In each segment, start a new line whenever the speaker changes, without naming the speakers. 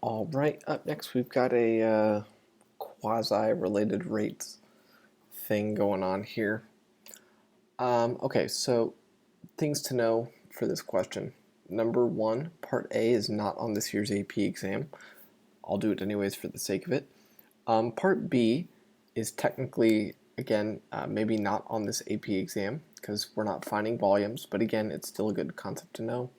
All right, up next we've got a quasi-related rates thing going on here. Okay, so things to know for this question. Number one, Part A is not on this year's AP exam. I'll do it anyways for the sake of it. Part B is technically, again, maybe not on this AP exam because we're not finding volumes, but again, it's still a good concept to know.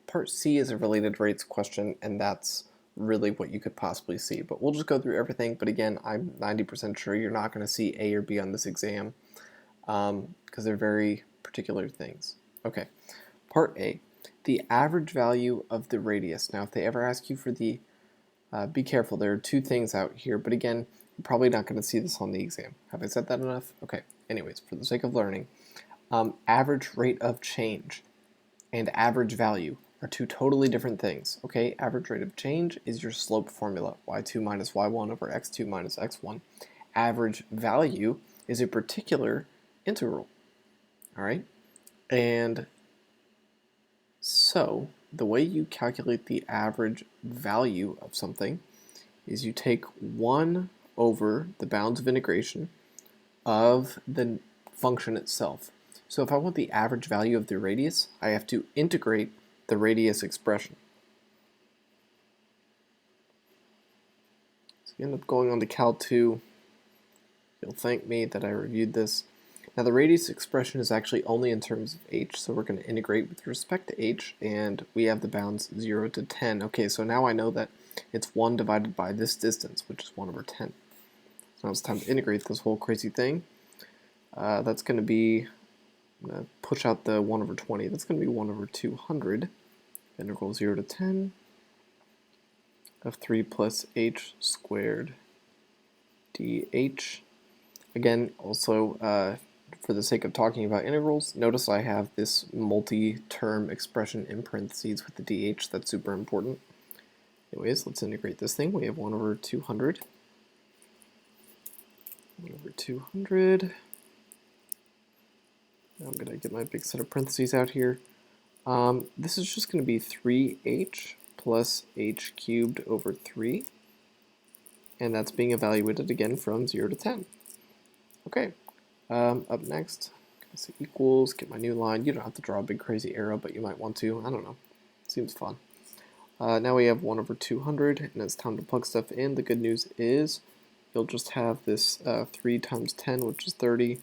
Part C is a related rates question, and that's really what you could possibly see. But we'll just go through everything. But again, I'm 90% sure you're not going to see A or B on this exam because they're very particular things. Okay, Part A, the average value of the radius. Now, if they ever ask you for the, be careful, there are two things out here. But again, you're probably not going to see this on the exam. Have I said that enough? Okay, anyways, for the sake of learning, average rate of change and average value are two totally different things. Okay, average rate of change is your slope formula, y2 minus y1 over x2 minus x1. Average value is a particular integral. All right, and so the way you calculate the average value of something is you take 1 over the bounds of integration of the function itself. So if I want the average value of the radius, I have to integrate the radius expression. So you end up going on to Cal 2. You'll thank me that I reviewed this. Now the radius expression is actually only in terms of h, so we're going to integrate with respect to h, and we have the bounds 0 to 10. Okay, so now I know that it's 1 divided by this distance, which is 1 over 10. So now it's time to integrate this whole crazy thing. That's going to be, I'm going to push out the 1 over 20. That's going to be 1 over 200. Integral 0 to 10 of 3 plus h squared dh. Again, also, for the sake of talking about integrals, notice I have this multi-term expression in parentheses with the dh. That's super important. Anyways, let's integrate this thing. We have 1 over 200. 1 over 200. Now I'm going to get my big set of parentheses out here. This is just going to be 3h plus h cubed over 3. And that's being evaluated again from 0 to 10. Okay, up next, I'm going to say equals, get my new line. You don't have to draw a big crazy arrow, but you might want to. I don't know. Seems fun. Now we have 1 over 200, and it's time to plug stuff in. The good news is you'll just have this 3 times 10, which is 30.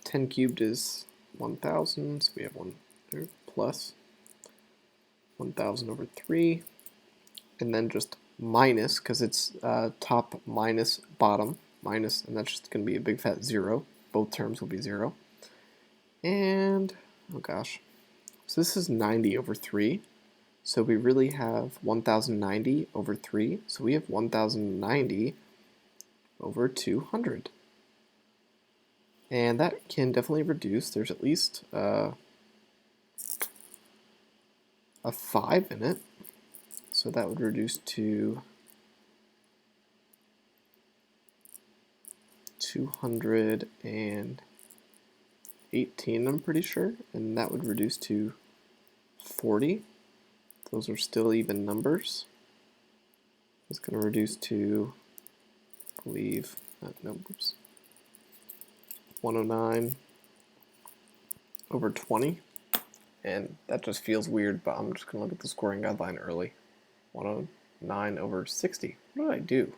10 cubed is 1,000, so we have 1 there, plus 1,000 over 3, and then just minus, because it's top minus bottom, minus, and that's just going to be a big fat 0. Both terms will be 0. And, oh gosh, so this is 90 over 3, so we really have 1,090 over 3, so we have 1,090 over 200. And that can definitely reduce. There's at least a 5 in it. So that would reduce to 218, I'm pretty sure. And that would reduce to 40. Those are still even numbers. It's going to reduce to, I believe, no, oops. 109 over 20, and that just feels weird, but I'm just going to look at the scoring guideline early. 109 over 60. What did I do?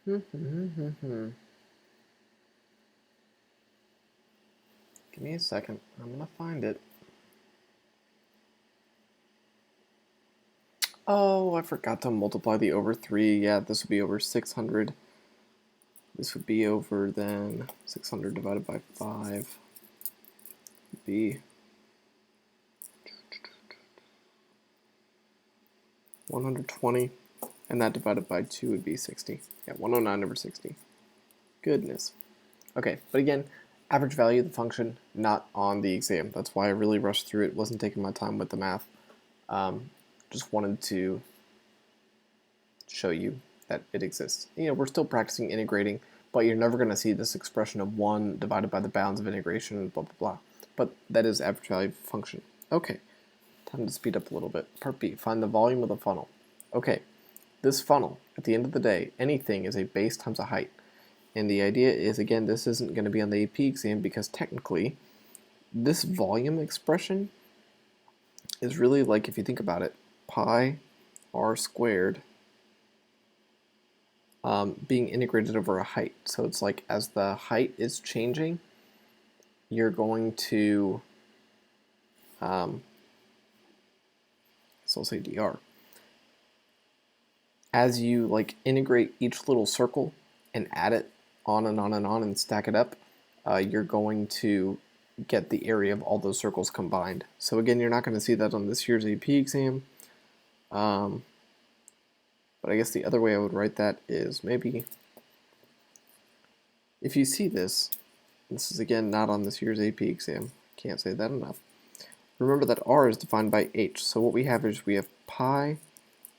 Give me a second. I'm going to find it. Oh, I forgot to multiply the over 3. Yeah, this would be over 600. This would be over then 600 divided by 5 would be 120, and that divided by 2 would be 60. Yeah, 109 over 60. Goodness. Okay, but again, average value of the function, not on the exam. That's why I really rushed through it. Wasn't taking my time with the math. Just wanted to show you that it exists. You know, we're still practicing integrating, but you're never going to see this expression of 1 divided by the bounds of integration, blah, blah, blah. But that is average value function. Okay, time to speed up a little bit. Part B, find the volume of the funnel. Okay, this funnel, at the end of the day, anything is a base times a height. And the idea is, again, this isn't going to be on the AP exam because technically, this volume expression is really like, if you think about it, pi r squared being integrated over a height. So it's like as the height is changing, you're going to, so I'll say dr. As you like integrate each little circle and add it on and on and on and stack it up, you're going to get the area of all those circles combined. So again, you're not going to see that on this year's AP exam. But I guess the other way I would write that is maybe if you see this is again not on this year's AP exam, can't say that enough. Remember that r is defined by h, so what we have is we have pi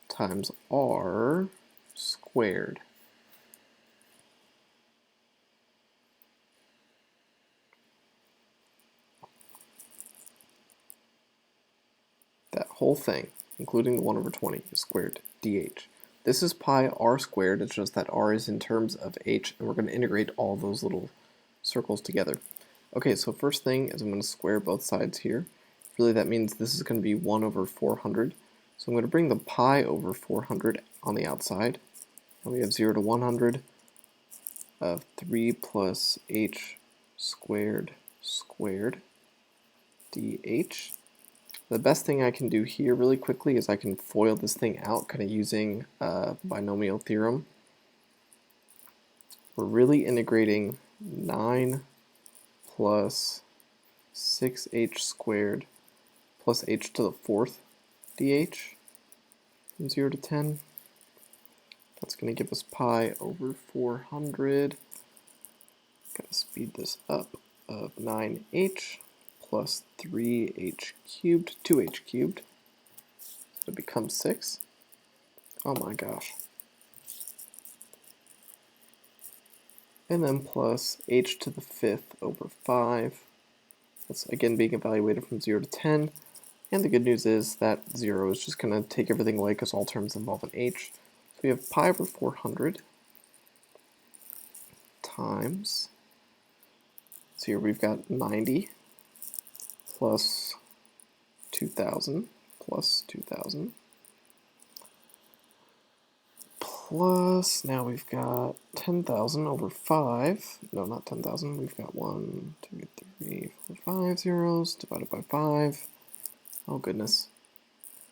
times r squared. That whole thing, including the 1 over 20, is squared dh. This is pi r squared, it's just that r is in terms of h, and we're going to integrate all those little circles together. Okay, so first thing is I'm going to square both sides here. Really that means this is going to be 1 over 400. So I'm going to bring the pi over 400 on the outside. And we have 0 to 100 of 3 plus h squared squared dh. The best thing I can do here really quickly is I can FOIL this thing out kind of using binomial theorem. We're really integrating 9 plus 6h squared plus h to the 4th dh from 0 to 10. That's going to give us pi over 400. Gotta speed this up, of 9h plus 3h cubed, 2h cubed. So it becomes 6. Oh my gosh. And then plus h to the 5th over 5. That's again being evaluated from 0 to 10. And the good news is that 0 is just going to take everything away because all terms involve an h. So we have pi over 400 times, so here we've got 90 plus 2,000 plus 2,000 plus, now we've got 10,000 over 5, no, not 10,000, we've got 1, 2, 3, 4, 5 zeros divided by 5, oh goodness,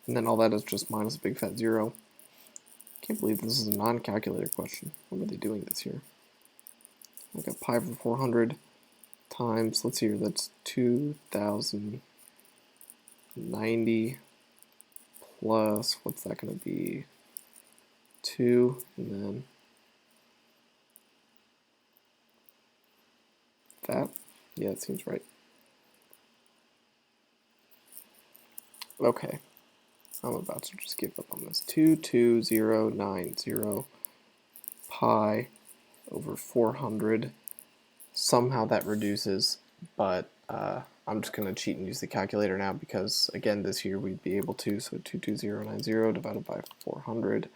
and then all that is just minus a big fat 0. Can't believe this is a non-calculator question. What are they doing this here? I've got pi over 400 times, let's see here, that's 2,090 plus, what's that going to be, 2, and then that, yeah, it seems right. Okay, I'm about to just give up on this. 22090 pi over 400. Somehow that reduces, but I'm just going to cheat and use the calculator now because, again, this year we'd be able to. So 22090 divided by 400,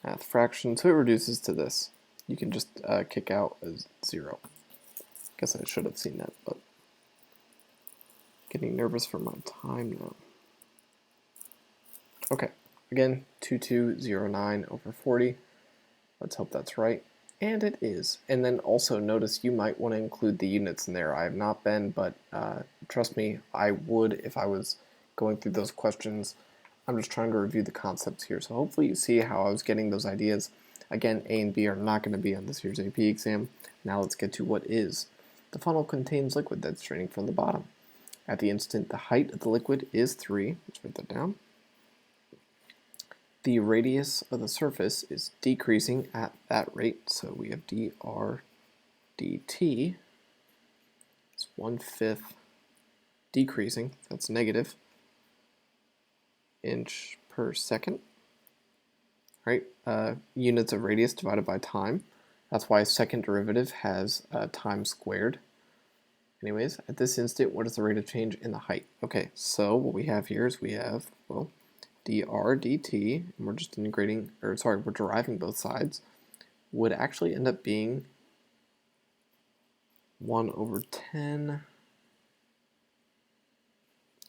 math fraction. So it reduces to this. You can just kick out as 0. Guess I should have seen that, but getting nervous for my time now. Okay, again, 2209 over 40. Let's hope that's right. And it is. And then also notice you might want to include the units in there. I have not been, but trust me, I would if I was going through those questions. I'm just trying to review the concepts here. So hopefully you see how I was getting those ideas. Again, A and B are not going to be on this year's AP exam. Now let's get to what is. The funnel contains liquid that's draining from the bottom. At the instant the height of the liquid is 3. Let's write that down. The radius of the surface is decreasing at that rate, so we have dr dt. It's 1/5 decreasing, that's negative, inch per second. Right, units of radius divided by time. That's why second derivative has time squared. Anyways, at this instant, what is the rate of change in the height? Okay, so what we have here is we have, well, dr dt, and we're just integrating, or sorry, we're deriving both sides, would actually end up being 1 over 10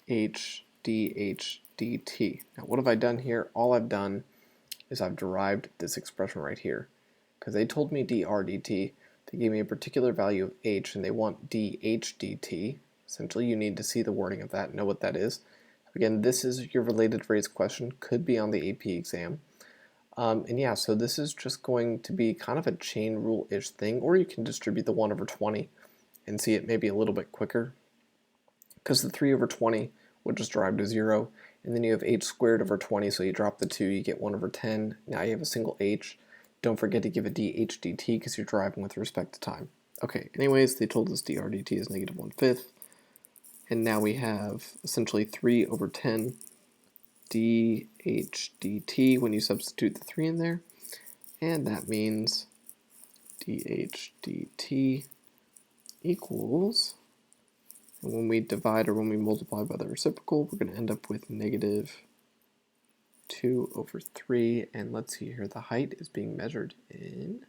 h dh dt. Now what have I done here? All I've done is I've derived this expression right here. Because they told me dr dt, they gave me a particular value of h and they want dh dt. Essentially you need to see the wording of that and know what that is. Again, this is your related rates question, could be on the AP exam. And yeah, so this is just going to be kind of a chain rule-ish thing, or you can distribute the 1 over 20 and see it maybe a little bit quicker. Because the 3 over 20 would just drive to 0, and then you have h squared over 20, so you drop the 2, you get 1 over 10. Now you have a single h. Don't forget to give a dh dt because you're driving with respect to time. Okay, anyways, they told us dr dt is negative 1/5, and now we have essentially 3 over 10 dh dt when you substitute the 3 in there, and that means dh dt equals, and when we divide or when we multiply by the reciprocal, we're going to end up with negative 2 over 3, and let's see here, the height is being measured in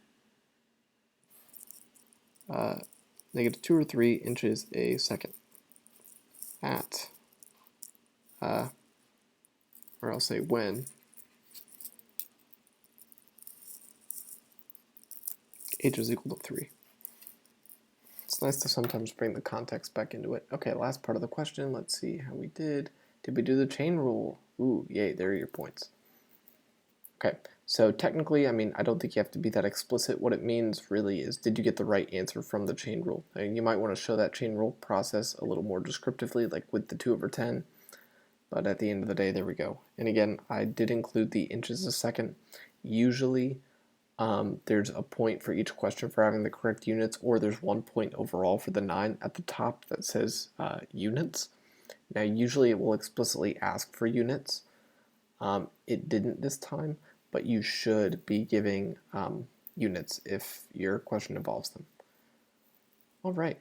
negative 2 or 3 inches a second at, or I'll say when, h is equal to 3. It's nice to sometimes bring the context back into it. Okay, last part of the question. Let's see how we did. Did we do the chain rule? Ooh, yay, there are your points. Okay, so technically, I mean, I don't think you have to be that explicit. What it means really is, did you get the right answer from the chain rule? And you might want to show that chain rule process a little more descriptively, like with the 2 over 10. But at the end of the day, there we go. And again, I did include the inches a second. Usually, there's a point for each question for having the correct units, or there's 1 point overall for the 9 at the top that says units. Now usually it will explicitly ask for units. It didn't this time, but you should be giving units if your question involves them. Alright,